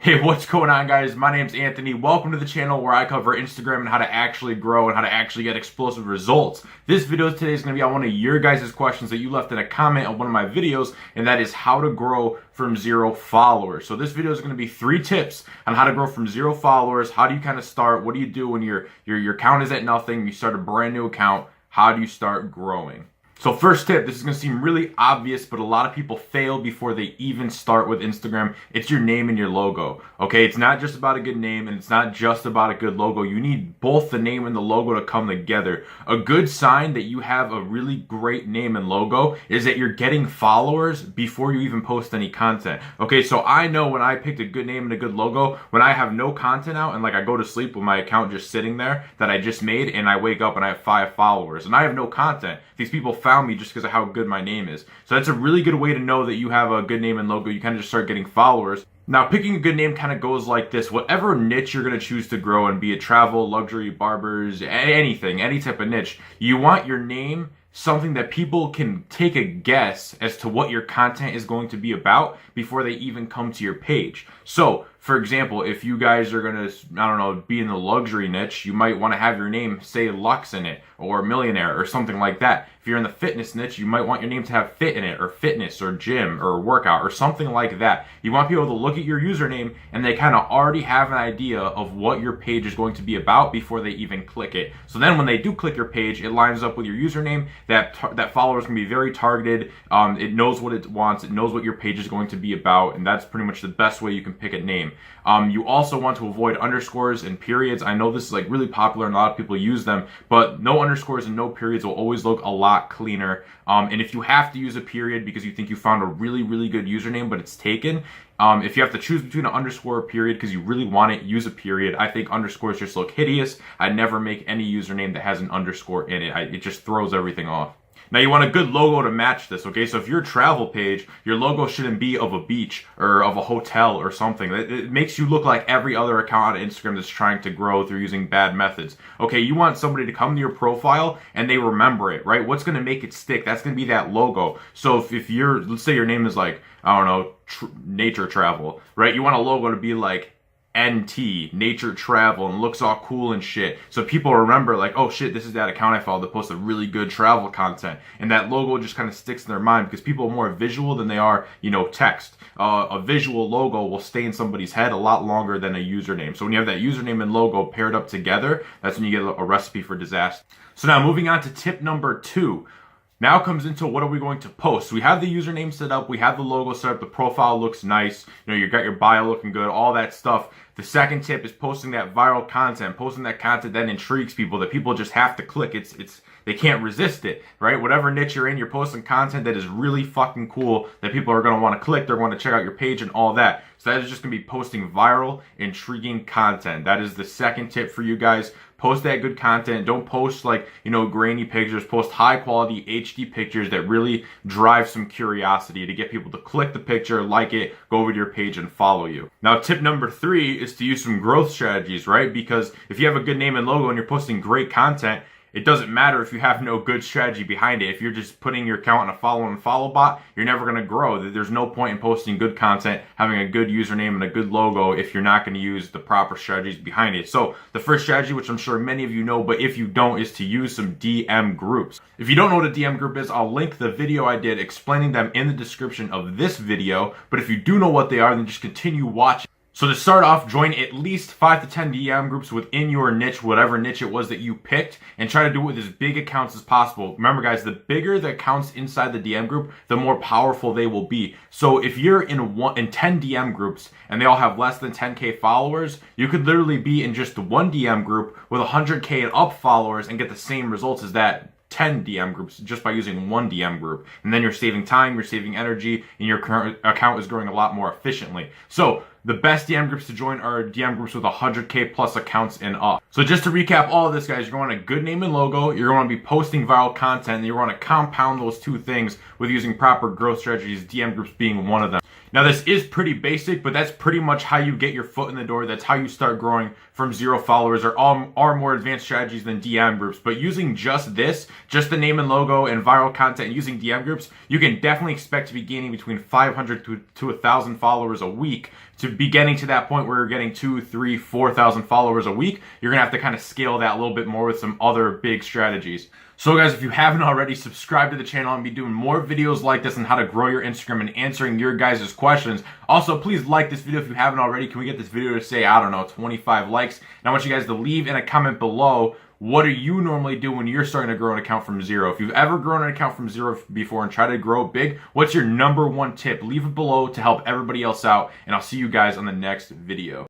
Hey, what's going on, guys? My name's Anthony. Welcome to the channel where I cover Instagram and how to actually grow and how to actually get explosive results. This video today is going to be on one of your guys' questions that you left in a comment on one of my videos, and that is how to grow from 0 followers. So this video is going to be 3 tips on how to grow from 0 followers. How do you kind of start? What do you do when your account is at nothing? You start a brand new account. How do you start growing? So first tip, this is going to seem really obvious, but a lot of people fail before they even start with Instagram. It's your name and your logo. Okay, it's not just about a good name and it's not just about a good logo. You need both the name and the logo to come together. A good sign that you have a really great name and logo is that you're getting followers before you even post any content. Okay, so I know when I picked a good name and a good logo, when I have no content out and like I go to sleep with my account just sitting there that I just made, and I wake up and I have 5 followers and I have no content. These people found me just because of how good my name is. So that's a really good way to know that you have a good name and logo. You kind of just start getting followers. Now, picking a good name kind of goes like this. Whatever niche you're going to choose to grow in, be it travel, luxury, barbers, anything, any type of niche, you want your name something that people can take a guess as to what your content is going to be about before they even come to your page. So, for example, if you guys are going to, I don't know, be in the luxury niche, you might want to have your name say Lux in it, or millionaire, or something like that. If you're in the fitness niche, you might want your name to have fit in it, or fitness, or gym, or workout, or something like that. You want people to look at your username and they kind of already have an idea of what your page is going to be about before they even click it. So then when they do click your page, it lines up with your username. That followers can be very targeted. It knows what it wants. It knows what your page is going to be about, and that's pretty much the best way you can pick a name. You also want to avoid underscores and periods. I know this is like really popular and a lot of people use them, but no underscores and no periods will always look a lot cleaner. And if you have to use a period because you think you found a really, really good username, but it's taken, if you have to choose between an underscore or a period because you really want it, use a period. I think underscores just look hideous. I never make any username that has an underscore in it. It just throws everything off. Now you want a good logo to match this, okay? So if you're a travel page, your logo shouldn't be of a beach or of a hotel or something. It makes you look like every other account on Instagram that's trying to grow through using bad methods. Okay, you want somebody to come to your profile and they remember it, right? What's gonna make it stick? That's gonna be that logo. So if you're, let's say your name is like, I don't know, nature travel, right? You want a logo to be like NT, nature travel, and looks all cool and shit. So people remember like, oh shit, this is that account I followed that posted really good travel content. And that logo just kind of sticks in their mind because people are more visual than they are, text. A visual logo will stay in somebody's head a lot longer than a username. So when you have that username and logo paired up together, that's when you get a recipe for disaster. So now moving on to tip number 2. Now comes into what are we going to post. So we have the username set up, we have the logo set up, the profile looks nice, you got your bio looking good, all that stuff. The second tip is posting that viral content, posting that content that intrigues people, that people just have to click. They can't resist it, right? Whatever niche you're in, you're posting content that is really fucking cool that people are going to want to click, they're going to check out your page and all that. So that is just going to be posting viral, intriguing content. That is the second tip for you guys. Post that good content. Don't post like, grainy pictures. Post high quality HD pictures that really drive some curiosity to get people to click the picture, like it, go over to your page and follow you. Now, tip number 3 is to use some growth strategies, right? Because if you have a good name and logo and you're posting great content, it doesn't matter if you have no good strategy behind it. If you're just putting your account on a follow and follow bot, you're never going to grow. There's no point in posting good content, having a good username and a good logo if you're not going to use the proper strategies behind it. So the first strategy, which I'm sure many of you know, but if you don't, is to use some DM groups. If you don't know what a DM group is, I'll link the video I did explaining them in the description of this video. But if you do know what they are, then just continue watching. So to start off, join at least 5 to 10 DM groups within your niche, whatever niche it was that you picked, and try to do it with as big accounts as possible. Remember guys, the bigger the accounts inside the DM group, the more powerful they will be. So if you're in 10 DM groups and they all have less than 10K followers, you could literally be in just one DM group with 100K and up followers and get the same results as that 10 DM groups just by using one DM group. And then you're saving time, you're saving energy, and your current account is growing a lot more efficiently. So the best DM groups to join are DM groups with 100K plus accounts and up. So just to recap all of this, guys, you're going to want a good name and logo, you're going to be posting viral content, and you're going to compound those two things with using proper growth strategies, DM groups being one of them. Now this is pretty basic, but that's pretty much how you get your foot in the door. That's how you start growing from 0 followers. There are more advanced strategies than DM groups, but using just this, just the name and logo and viral content and using DM groups, you can definitely expect to be gaining between 500 to 1,000 followers a week to be getting to that point where you're getting 2, 3, 4,000 followers a week, you're gonna have to kind of scale that a little bit more with some other big strategies. So guys, if you haven't already, subscribe to the channel. I'm be doing more videos like this on how to grow your Instagram and answering your guys' questions. Also, please like this video if you haven't already. Can we get this video to say, I don't know, 25 likes? And I want you guys to leave in a comment below, what do you normally do when you're starting to grow an account from zero? If you've ever grown an account from zero before and tried to grow big, what's your #1 tip? Leave it below to help everybody else out, and I'll see you guys on the next video.